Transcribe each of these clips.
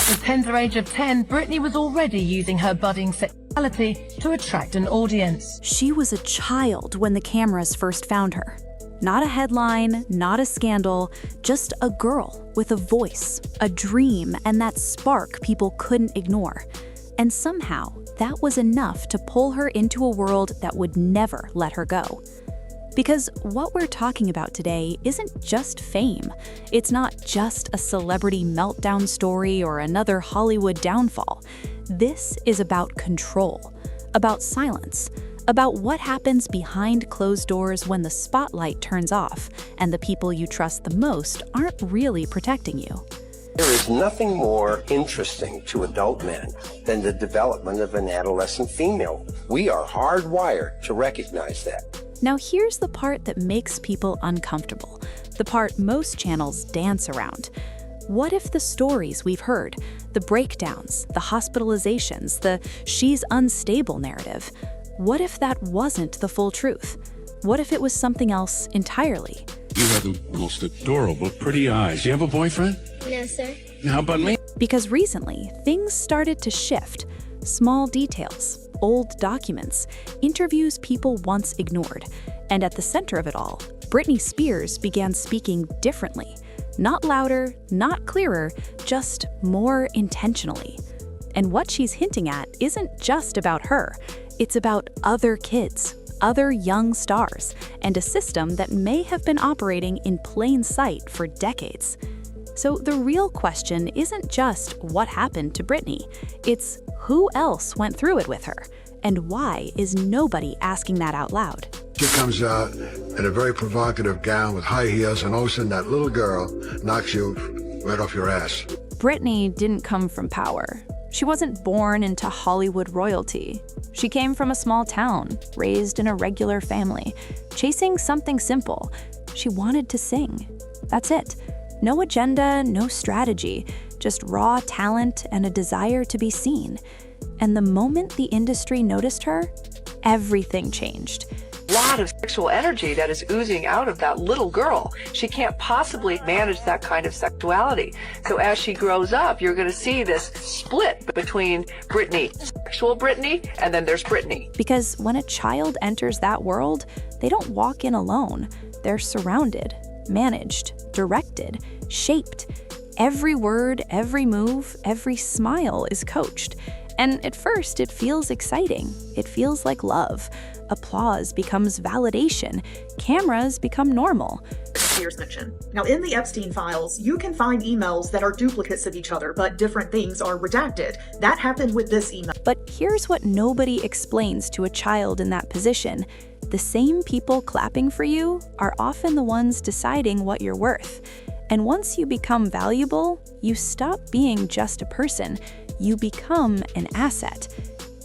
At the tender age of 10, Britney was already using her budding sexuality to attract an audience. She was a child when the cameras first found her. Not a headline, not a scandal, just a girl with a voice, a dream, and that spark people couldn't ignore. And somehow, that was enough to pull her into a world that would never let her go. Because what we're talking about today isn't just fame. It's not just a celebrity meltdown story or another Hollywood downfall. This is about control, about silence, about what happens behind closed doors when the spotlight turns off and the people you trust the most aren't really protecting you. There is nothing more interesting to adult men than the development of an adolescent female. We are hardwired to recognize that. Now here's the part that makes people uncomfortable, the part most channels dance around. What if the stories we've heard, the breakdowns, the hospitalizations, the she's unstable narrative, what if that wasn't the full truth? What if it was something else entirely? You have the most adorable, pretty eyes. You have a boyfriend? No, sir. How about me? Because recently, things started to shift. Small details, old documents, interviews people once ignored. And at the center of it all, Britney Spears began speaking differently. Not louder, not clearer, just more intentionally. And what she's hinting at isn't just about her. It's about other kids, other young stars, and a system that may have been operating in plain sight for decades. So the real question isn't just what happened to Britney, it's who else went through it with her, and why is nobody asking that out loud? She comes out in a very provocative gown with high heels, and all of a sudden that little girl knocks you right off your ass. Britney didn't come from power. She wasn't born into Hollywood royalty. She came from a small town, raised in a regular family, chasing something simple. She wanted to sing. That's it. No agenda, no strategy, just raw talent and a desire to be seen. And the moment the industry noticed her, everything changed. Lot of sexual energy that is oozing out of that little girl. She can't possibly manage that kind of sexuality. So as she grows up, you're going to see this split between Britney, sexual Britney, and then there's Britney. Because when a child enters that world, they don't walk in alone. They're surrounded, managed, directed, shaped. Every word, every move, every smile is coached. And at first, it feels exciting. It feels like love. Applause becomes validation. Cameras become normal. Spears mentioned. Now, in the Epstein files, you can find emails that are duplicates of each other, but different things are redacted. That happened with this email. But here's what nobody explains to a child in that position. The same people clapping for you are often the ones deciding what you're worth. And once you become valuable, you stop being just a person. You become an asset.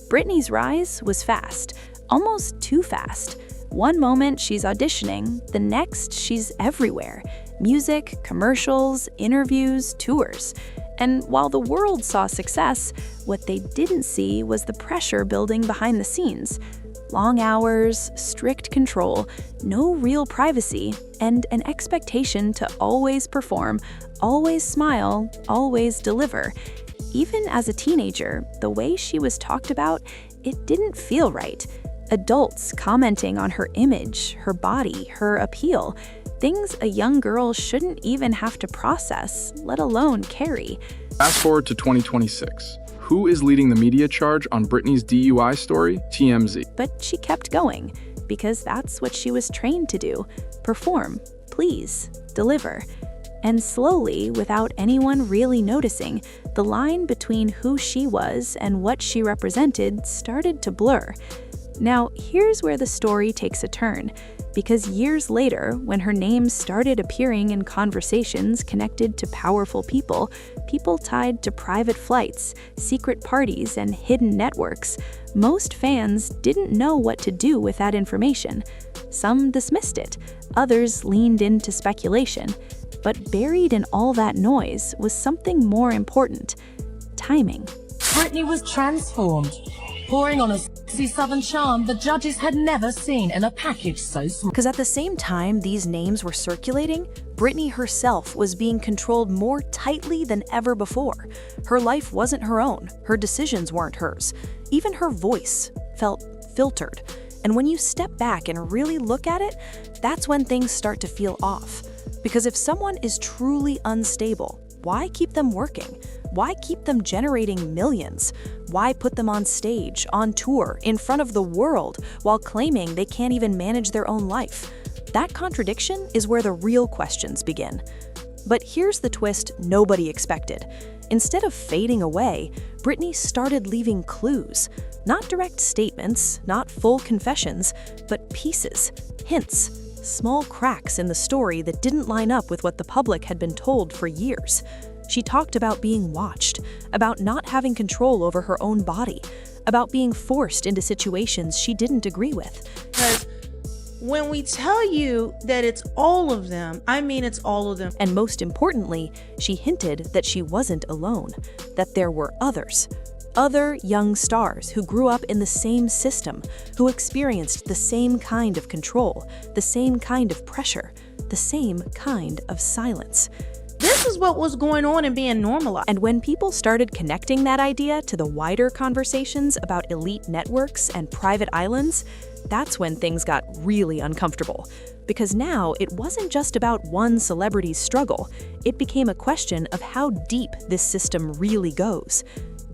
Britney's rise was fast, almost too fast. One moment she's auditioning, the next she's everywhere. Music, commercials, interviews, tours. And while the world saw success, what they didn't see was the pressure building behind the scenes. Long hours, strict control, no real privacy, and an expectation to always perform, always smile, always deliver. Even as a teenager, the way she was talked about, it didn't feel right. Adults commenting on her image, her body, her appeal, things a young girl shouldn't even have to process, let alone carry. Fast forward to 2026. Who is leading the media charge on Britney's DUI story? TMZ. But she kept going, because that's what she was trained to do. Perform, please, deliver. And slowly, without anyone really noticing, the line between who she was and what she represented started to blur. Now, here's where the story takes a turn, because years later, when her name started appearing in conversations connected to powerful people, people tied to private flights, secret parties, and hidden networks, most fans didn't know what to do with that information. Some dismissed it, others leaned into speculation. But buried in all that noise was something more important: timing. Britney was transformed, pouring on a sexy southern charm the judges had never seen in a package so small. Because at the same time these names were circulating, Britney herself was being controlled more tightly than ever before. Her life wasn't her own, her decisions weren't hers. Even her voice felt filtered. And when you step back and really look at it, that's when things start to feel off. Because if someone is truly unstable, why keep them working? Why keep them generating millions? Why put them on stage, on tour, in front of the world, while claiming they can't even manage their own life? That contradiction is where the real questions begin. But here's the twist nobody expected. Instead of fading away, Britney started leaving clues. Not direct statements, not full confessions, but pieces, hints, small cracks in the story that didn't line up with what the public had been told for years. She talked about being watched, about not having control over her own body, about being forced into situations she didn't agree with. Because when we tell you that it's all of them, I mean it's all of them. And most importantly, she hinted that she wasn't alone, that there were others. Other young stars who grew up in the same system, who experienced the same kind of control, the same kind of pressure, the same kind of silence. This is what was going on and being normalized. And when people started connecting that idea to the wider conversations about elite networks and private islands, that's when things got really uncomfortable. Because now it wasn't just about one celebrity's struggle, it became a question of how deep this system really goes.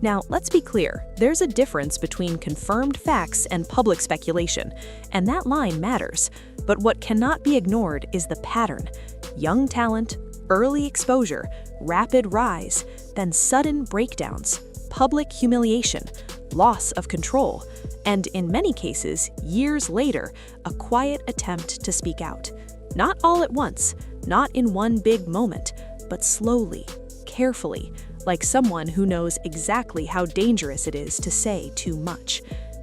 Now, let's be clear, there's a difference between confirmed facts and public speculation, and that line matters. But what cannot be ignored is the pattern. Young talent, early exposure, rapid rise, then sudden breakdowns, public humiliation, loss of control, and in many cases, years later, a quiet attempt to speak out. Not all at once, not in one big moment, but slowly, carefully, like someone who knows exactly how dangerous it is to say too much.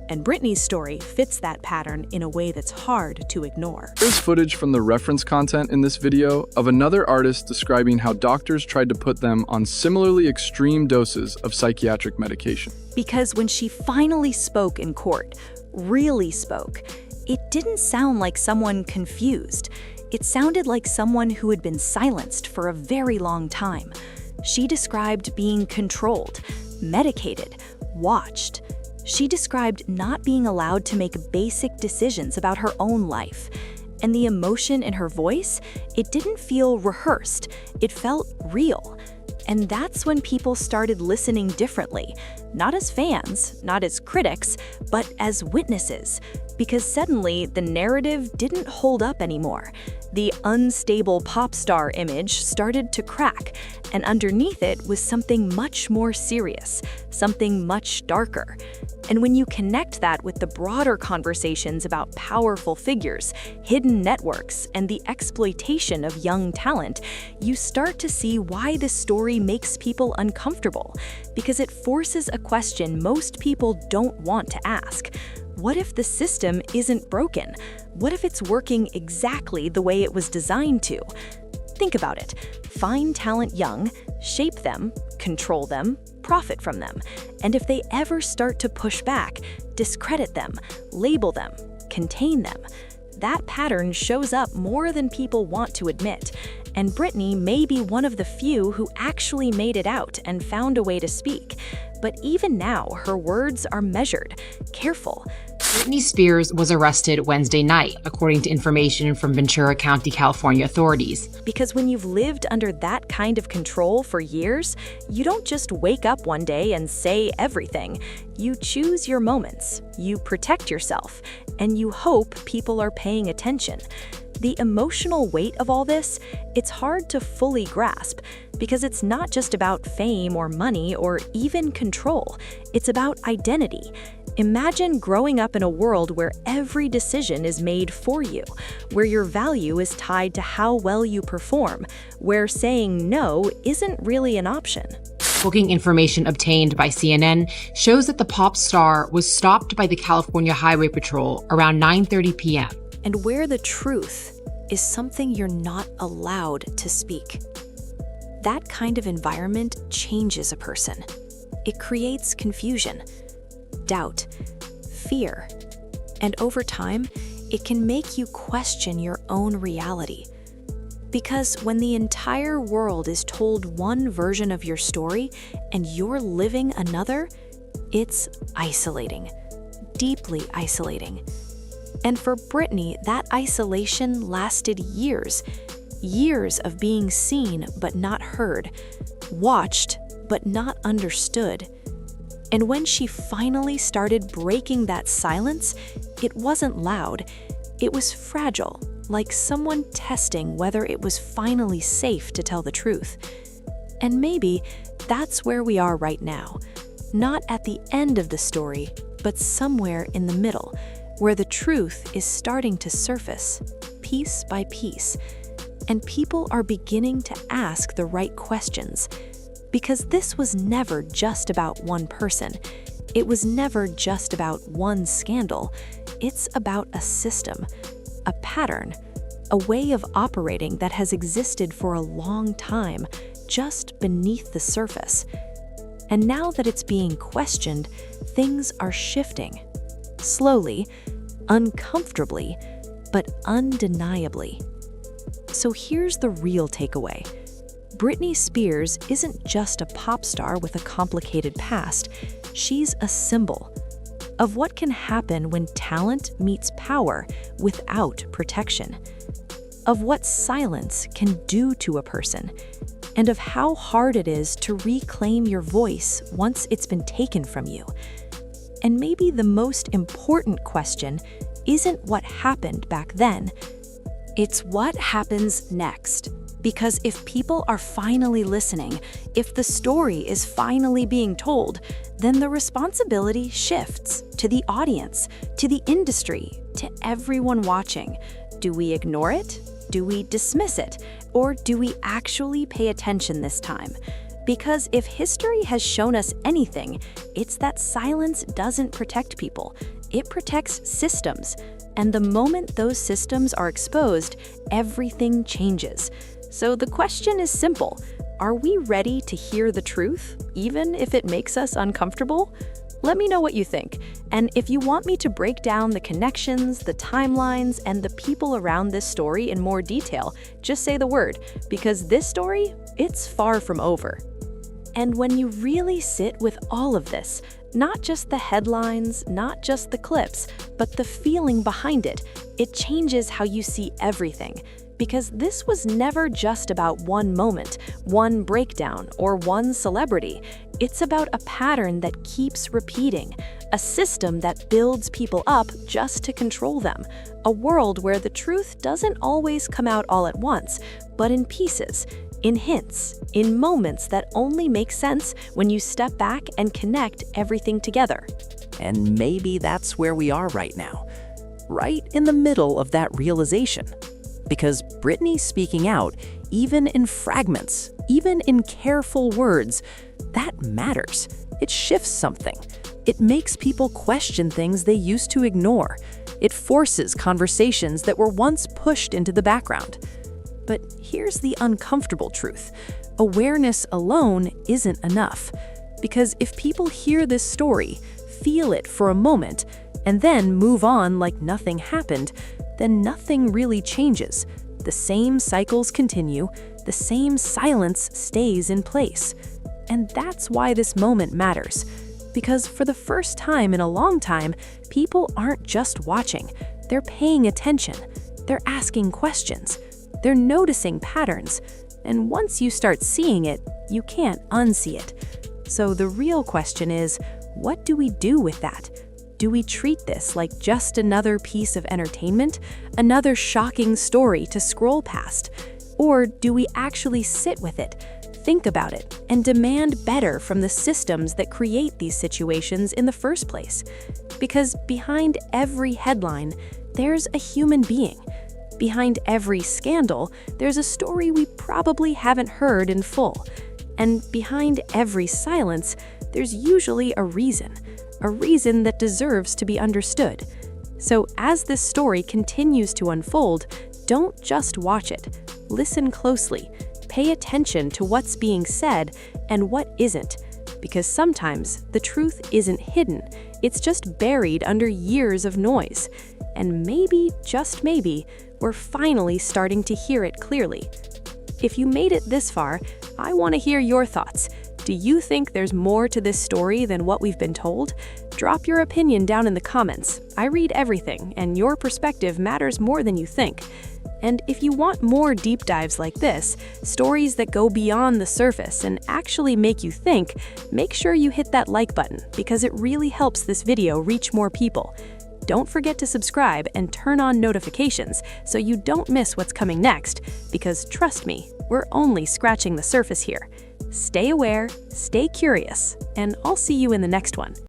And Britney's story fits that pattern in a way that's hard to ignore. There's footage from the reference content in this video of another artist describing how doctors tried to put them on similarly extreme doses of psychiatric medication. Because when she finally spoke in court, really spoke, it didn't sound like someone confused. It sounded like someone who had been silenced for a very long time. She described being controlled, medicated, watched. She described not being allowed to make basic decisions about her own life. And the emotion in her voice, it didn't feel rehearsed, it felt real. And that's when people started listening differently, not as fans, not as critics, but as witnesses. Because suddenly, the narrative didn't hold up anymore. The unstable pop star image started to crack, and underneath it was something much more serious, something much darker. And when you connect that with the broader conversations about powerful figures, hidden networks, and the exploitation of young talent, you start to see why this story makes people uncomfortable, because it forces a question most people don't want to ask. What if the system isn't broken? What if it's working exactly the way it was designed to? Think about it. Find talent young, shape them, control them, profit from them. And if they ever start to push back, discredit them, label them, contain them, that pattern shows up more than people want to admit. And Britney may be one of the few who actually made it out and found a way to speak. But even now, her words are measured, careful. Britney Spears was arrested Wednesday night, according to information from Ventura County, California authorities. Because when you've lived under that kind of control for years, you don't just wake up one day and say everything. You choose your moments, you protect yourself, and you hope people are paying attention. The emotional weight of all this, it's hard to fully grasp, because it's not just about fame or money or even control. It's about identity. Imagine growing up in a world where every decision is made for you, where your value is tied to how well you perform, where saying no isn't really an option. Booking information obtained by CNN shows that the pop star was stopped by the California Highway Patrol around 9:30 p.m. And where the truth is something you're not allowed to speak. That kind of environment changes a person. It creates confusion, doubt, fear, and over time, it can make you question your own reality. Because when the entire world is told one version of your story and you're living another, it's isolating, deeply isolating. And for Britney, that isolation lasted years. Years of being seen but not heard, watched but not understood. And when she finally started breaking that silence, it wasn't loud. It was fragile, like someone testing whether it was finally safe to tell the truth. And maybe that's where we are right now. Not at the end of the story, but somewhere in the middle, where the truth is starting to surface, piece by piece. And people are beginning to ask the right questions. Because this was never just about one person. It was never just about one scandal. It's about a system, a pattern, a way of operating that has existed for a long time, just beneath the surface. And now that it's being questioned, things are shifting. Slowly, uncomfortably, but undeniably. So here's the real takeaway. Britney Spears isn't just a pop star with a complicated past. She's a symbol of what can happen when talent meets power without protection, of what silence can do to a person, and of how hard it is to reclaim your voice once it's been taken from you. And maybe the most important question isn't what happened back then, it's what happens next. Because if people are finally listening, if the story is finally being told, then the responsibility shifts to the audience, to the industry, to everyone watching. Do we ignore it? Do we dismiss it? Or do we actually pay attention this time? Because if history has shown us anything, it's that silence doesn't protect people. It protects systems. And the moment those systems are exposed, everything changes. So the question is simple. Are we ready to hear the truth, even if it makes us uncomfortable? Let me know what you think. And if you want me to break down the connections, the timelines, and the people around this story in more detail, just say the word, because this story, it's far from over. And when you really sit with all of this, not just the headlines, not just the clips, but the feeling behind it, it changes how you see everything. Because this was never just about one moment, one breakdown, or one celebrity. It's about a pattern that keeps repeating, a system that builds people up just to control them, a world where the truth doesn't always come out all at once, but in pieces, in hints, in moments that only make sense when you step back and connect everything together. And maybe that's where we are right now, right in the middle of that realization. Because Britney speaking out, even in fragments, even in careful words, that matters. It shifts something. It makes people question things they used to ignore. It forces conversations that were once pushed into the background. But here's the uncomfortable truth. Awareness alone isn't enough. Because if people hear this story, feel it for a moment, and then move on like nothing happened, then nothing really changes. The same cycles continue, the same silence stays in place. And that's why this moment matters. Because for the first time in a long time, people aren't just watching, they're paying attention, they're asking questions, they're noticing patterns. And once you start seeing it, you can't unsee it. So the real question is, what do we do with that? Do we treat this like just another piece of entertainment, another shocking story to scroll past? Or do we actually sit with it, think about it, and demand better from the systems that create these situations in the first place? Because behind every headline, there's a human being. Behind every scandal, there's a story we probably haven't heard in full. And behind every silence, there's usually a reason that deserves to be understood. So as this story continues to unfold, don't just watch it. Listen closely. Pay attention to what's being said and what isn't. Because sometimes the truth isn't hidden. It's just buried under years of noise. And maybe, just maybe, we're finally starting to hear it clearly. If you made it this far, I want to hear your thoughts. Do you think there's more to this story than what we've been told? Drop your opinion down in the comments. I read everything, and your perspective matters more than you think. And if you want more deep dives like this, stories that go beyond the surface and actually make you think, make sure you hit that like button because it really helps this video reach more people. Don't forget to subscribe and turn on notifications so you don't miss what's coming next, because trust me, we're only scratching the surface here. Stay aware, stay curious, and I'll see you in the next one.